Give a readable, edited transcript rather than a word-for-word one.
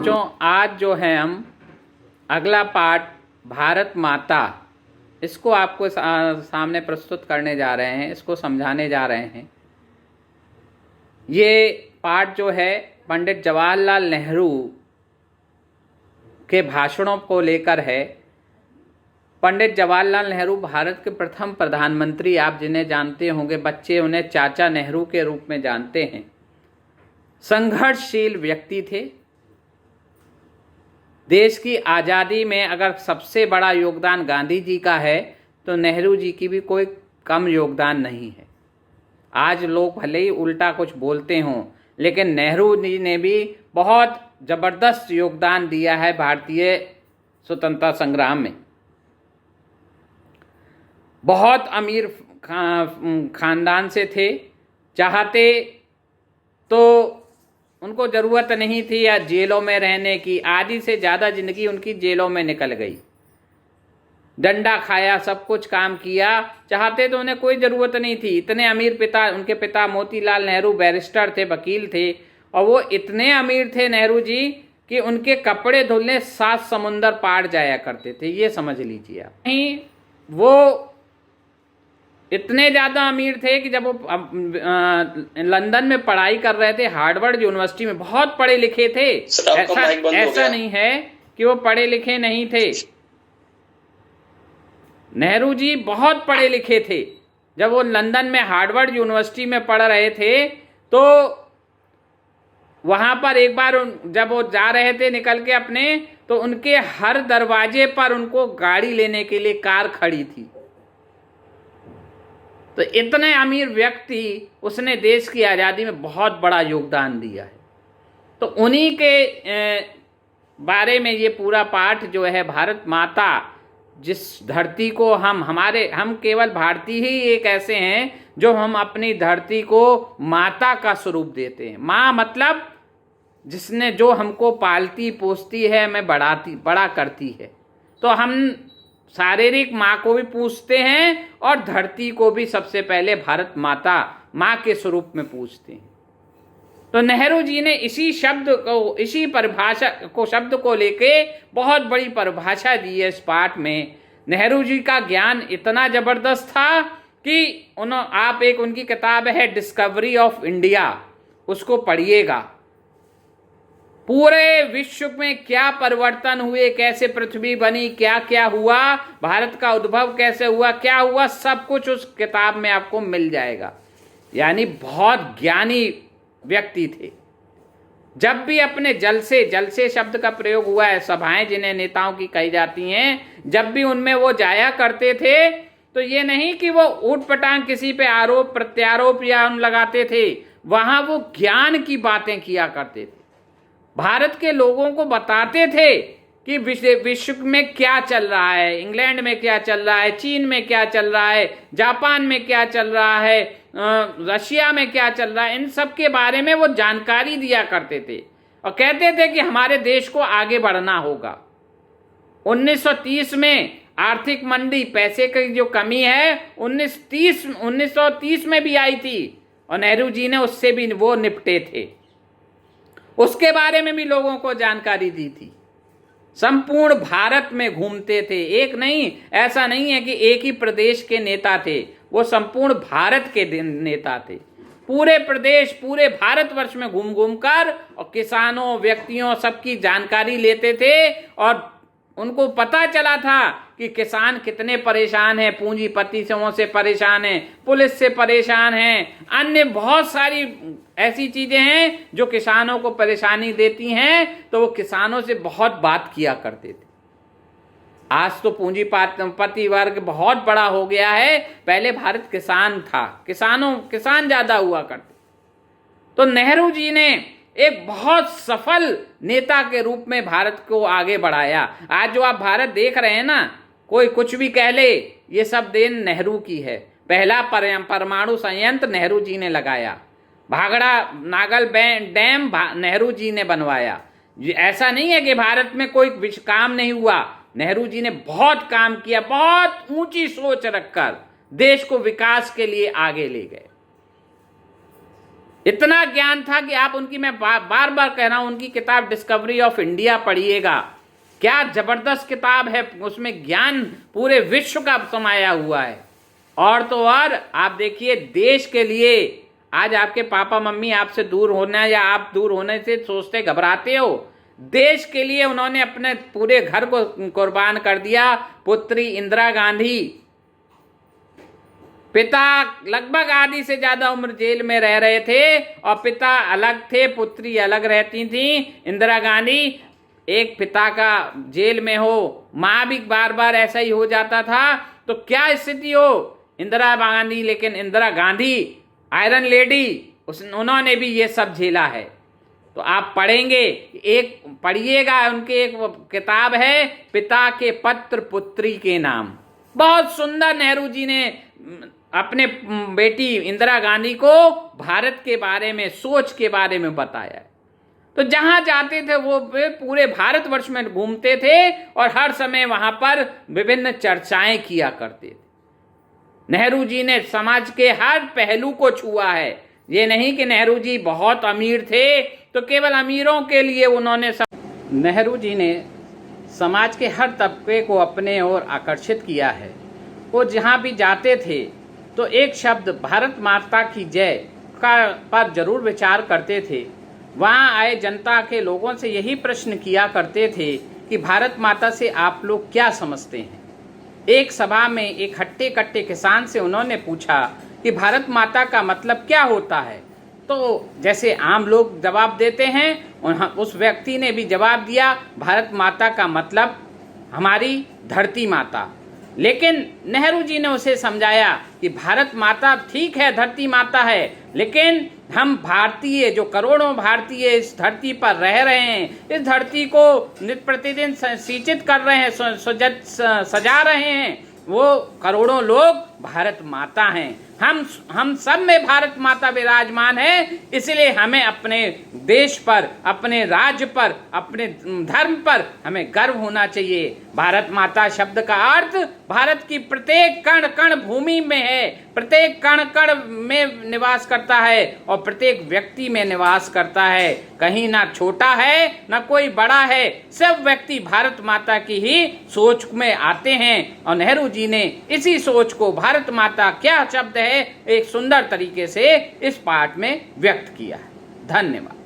बच्चों, आज जो है हम अगला पार्ट भारत माता, इसको आपको सामने प्रस्तुत करने जा रहे हैं, इसको समझाने जा रहे हैं। ये पार्ट जो है पंडित जवाहरलाल नेहरू के भाषणों को लेकर है। पंडित जवाहरलाल नेहरू भारत के प्रथम प्रधानमंत्री, आप जिन्हें जानते होंगे, बच्चे उन्हें चाचा नेहरू के रूप में जानते हैं। संघर्षशील व्यक्ति थे। देश की आज़ादी में अगर सबसे बड़ा योगदान गांधी जी का है तो नेहरू जी की भी कोई कम योगदान नहीं है। आज लोग भले ही उल्टा कुछ बोलते हों, लेकिन नेहरू जी ने भी बहुत ज़बरदस्त योगदान दिया है भारतीय स्वतंत्रता संग्राम में। बहुत अमीर खानदान से थे, चाहते तो उनको ज़रूरत नहीं थी या जेलों में रहने की। आधी से ज़्यादा ज़िंदगी उनकी जेलों में निकल गई। डंडा खाया, सब कुछ काम किया, चाहते तो उन्हें कोई ज़रूरत नहीं थी। इतने अमीर पिता, उनके पिता मोतीलाल नेहरू बैरिस्टर थे, वकील थे, और वो इतने अमीर थे नेहरू जी कि उनके कपड़े धुलने 7 समुंदर पार जाया करते थे। ये समझ लीजिए आप। नहीं, वो इतने ज़्यादा अमीर थे कि जब वो लंदन में पढ़ाई कर रहे थे, हार्वर्ड यूनिवर्सिटी में, बहुत पढ़े लिखे थे। ऐसा नहीं है कि वो पढ़े लिखे नहीं थे। नेहरू जी बहुत पढ़े लिखे थे। जब वो लंदन में हार्वर्ड यूनिवर्सिटी में पढ़ रहे थे तो वहाँ पर एक बार जब वो जा रहे थे निकल के अपने, तो उनके हर दरवाजे पर उनको गाड़ी लेने के लिए कार खड़ी थी। तो इतने अमीर व्यक्ति, उसने देश की आज़ादी में बहुत बड़ा योगदान दिया है। तो उन्हीं के बारे में ये पूरा पाठ जो है, भारत माता, जिस धरती को हम केवल भारतीय ही एक ऐसे हैं जो हम अपनी धरती को माता का स्वरूप देते हैं। माँ मतलब जिसने, जो हमको पालती पोसती है, हमें बड़ा करती है। तो हम शारीरिक माँ को भी पूछते हैं और धरती को भी सबसे पहले भारत माता, माँ के स्वरूप में पूछते हैं। तो नेहरू जी ने इसी शब्द को, इसी परिभाषा को, शब्द को लेके बहुत बड़ी परिभाषा दी है इस पाठ में। नेहरू जी का ज्ञान इतना जबरदस्त था कि आप एक उनकी किताब है डिस्कवरी ऑफ इंडिया, उसको पढ़िएगा। पूरे विश्व में क्या परिवर्तन हुए, कैसे पृथ्वी बनी, क्या क्या हुआ, भारत का उद्भव कैसे हुआ, क्या हुआ, सब कुछ उस किताब में आपको मिल जाएगा। यानी बहुत ज्ञानी व्यक्ति थे। जब भी अपने जलसे शब्द का प्रयोग हुआ है, सभाएं जिन्हें नेताओं की कही जाती हैं, जब भी उनमें वो जाया करते थे तो ये नहीं कि वो ऊट पटांग किसी पे आरोप प्रत्यारोप या लगाते थे, वहां वो ज्ञान की बातें किया करते थे। भारत के लोगों को बताते थे कि विश्व में क्या चल रहा है, इंग्लैंड में क्या चल रहा है, चीन में क्या चल रहा है, जापान में क्या चल रहा है, रशिया में क्या चल रहा है। इन सब के बारे में वो जानकारी दिया करते थे और कहते थे कि हमारे देश को आगे बढ़ना होगा। 1930 में आर्थिक मंदी, पैसे की जो कमी है, 1930 में भी आई थी और नेहरू जी ने उससे भी वो निपटे थे। उसके बारे में भी लोगों को जानकारी दी थी। संपूर्ण भारत में घूमते थे, एक नहीं, ऐसा नहीं है कि एक ही प्रदेश के नेता थे, वो संपूर्ण भारत के नेता थे। पूरे प्रदेश, पूरे भारतवर्ष में घूम घूम कर और किसानों, व्यक्तियों, सबकी जानकारी लेते थे और उनको पता चला था कि किसान कितने परेशान हैं, पूंजीपतियों से परेशान हैं, पुलिस से परेशान हैं, अन्य बहुत सारी ऐसी चीजें हैं जो किसानों को परेशानी देती हैं। तो वो किसानों से बहुत बात किया करते थे। आज तो पूंजीपति वर्ग बहुत बड़ा हो गया है, पहले भारत किसान था, किसान ज्यादा हुआ करते। तो नेहरू जी ने एक बहुत सफल नेता के रूप में भारत को आगे बढ़ाया। आज जो आप भारत देख रहे हैं ना, कोई कुछ भी कह ले, ये सब देन नेहरू की है। पहला परमाणु संयंत्र नेहरू जी ने लगाया, भागड़ा नागल डैम नेहरू जी ने बनवाया। ऐसा नहीं है कि भारत में कोई काम नहीं हुआ, नेहरू जी ने बहुत काम किया, बहुत ऊंची सोच रखकर देश को विकास के लिए आगे ले गए। इतना ज्ञान था कि आप उनकी, मैं बार बार कह रहा हूं, उनकी किताब डिस्कवरी ऑफ इंडिया पढ़िएगा। क्या जबरदस्त किताब है, उसमें ज्ञान पूरे विश्व का समाया हुआ है। और तो और आप देखिए, देश के लिए आज आपके पापा मम्मी आपसे दूर होना या आप दूर होने से सोचते घबराते हो, देश के लिए उन्होंने अपने पूरे घर को कुर्बान कर दिया। पुत्री इंदिरा गांधी, पिता लगभग आधी से ज्यादा उम्र जेल में रह रहे थे और पिता अलग थे, पुत्री अलग रहती थी। इंदिरा गांधी, एक पिता का जेल में हो, माँ भी बार बार ऐसा ही हो जाता था, तो क्या स्थिति हो इंदिरा गांधी। लेकिन इंदिरा गांधी आयरन लेडी, उन्होंने भी ये सब झेला है। तो आप पढ़ेंगे, एक पढ़िएगा, उनके एक किताब है पिता के पत्र पुत्री के नाम, बहुत सुंदर। नेहरू जी ने अपने बेटी इंदिरा गांधी को भारत के बारे में, सोच के बारे में बताया। तो जहां जाते थे वो पूरे भारतवर्ष में घूमते थे और हर समय वहां पर विभिन्न चर्चाएं किया करते थे। नेहरू जी ने समाज के हर पहलू को छुआ है। ये नहीं कि नेहरू जी बहुत अमीर थे तो केवल अमीरों के लिए उन्होंने नेहरू जी ने समाज के हर तबके को अपने ओर आकर्षित किया है। वो जहाँ भी जाते थे तो एक शब्द भारत माता की जय का पर जरूर विचार करते थे। वहाँ आए जनता के लोगों से यही प्रश्न किया करते थे कि भारत माता से आप लोग क्या समझते हैं। एक सभा में एक हट्टे कट्टे किसान से उन्होंने पूछा कि भारत माता का मतलब क्या होता है। तो जैसे आम लोग जवाब देते हैं, उस व्यक्ति ने भी जवाब दिया, भारत माता का मतलब हमारी धरती माता। लेकिन नेहरू जी ने उसे समझाया कि भारत माता ठीक है, धरती माता है, लेकिन हम भारतीय, जो करोड़ों भारतीय इस धरती पर रह रहे हैं, इस धरती को नित्य प्रतिदिन सिंचित कर रहे हैं, सजा रहे हैं, वो करोड़ों लोग भारत माता हैं। हम सब में भारत माता विराजमान है। इसलिए हमें अपने देश पर, अपने राज्य पर, अपने धर्म पर हमें गर्व होना चाहिए। भारत माता शब्द का अर्थ भारत की प्रत्येक कण कण भूमि में है, प्रत्येक कण कण में निवास करता है और प्रत्येक व्यक्ति में निवास करता है। कहीं ना छोटा है ना कोई बड़ा है, सब व्यक्ति भारत माता की ही सोच में आते हैं। और नेहरू जी ने इसी सोच को, भारत माता क्या शब्द है, एक सुंदर तरीके से इस पाठ में व्यक्त किया है। धन्यवाद।